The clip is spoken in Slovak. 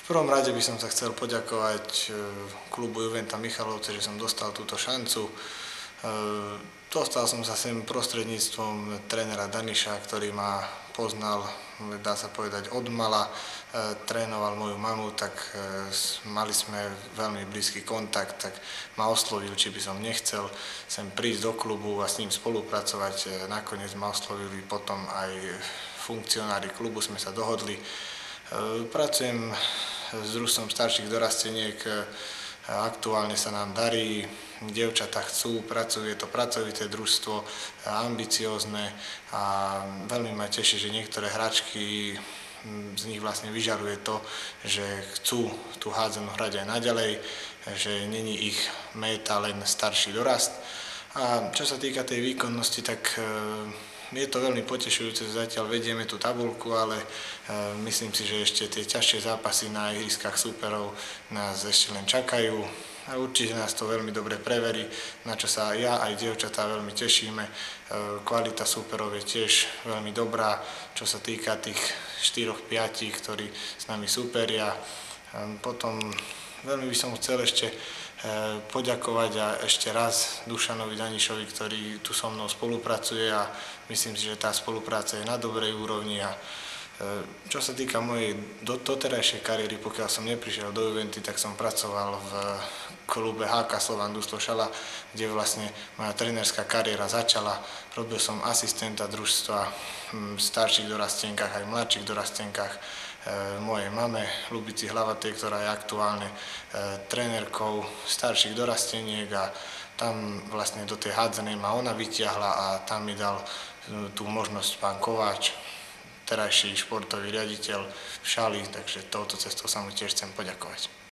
prvom rade by som sa chcel poďakovať klubu Juventa Michalovce, že som dostal túto šancu. Dostal som sa sem prostredníctvom trénera Daniša, ktorý ma poznal, dá sa povedať, od mala. Trénoval moju mamu, tak mali sme veľmi blízky kontakt, tak ma oslovil, či by som nechcel sem prísť do klubu a s ním spolupracovať. Nakoniec ma oslovili potom aj funkcionári klubu, sme sa dohodli. Pracujem s družstvom starších dorasteniek, aktuálne sa nám darí, dievčatá chcú, je to pracovité družstvo, ambiciózne a veľmi ma teší, že niektoré hračky z nich vlastne vyžaruje to, že chcú tú hádzanú hrať aj naďalej, že není ich méta len starší dorast. A čo sa týka tej výkonnosti, tak je to veľmi potešujúce, zatiaľ vedieme tú tabuľku, ale myslím si, že ešte tie ťažšie zápasy na ihriskách súperov nás ešte len čakajú. A určite nás to veľmi dobre preverí, na čo sa ja aj dievčatá veľmi tešíme. Kvalita súperov je tiež veľmi dobrá, čo sa týka tých 4-5, ktorí s nami súperia. Potom veľmi by som chcel ešte poďakovať a ešte raz Dušanovi Danišovi, ktorý tu so mnou spolupracuje a myslím si, že tá spolupráca je na dobrej úrovni. A čo sa týka mojej doterajšej kariéry, pokiaľ som neprišiel do Juventy, tak som pracoval v klube HK Slovan Dustlo-Šala, kde vlastne moja trénerská kariéra začala. Robil som asistenta družstva v starších dorastenkách aj mladších dorastenkách mojej mame Lubici Hlavatej, ktorá je aktuálne trénerkou starších dorasteniek, a tam vlastne do tej hádzanej ma ona vytiahla a tam mi dal tú možnosť pán Kováč, terajší športový riaditeľ v Šali, takže touto cestou sa mu tiež chcem poďakovať.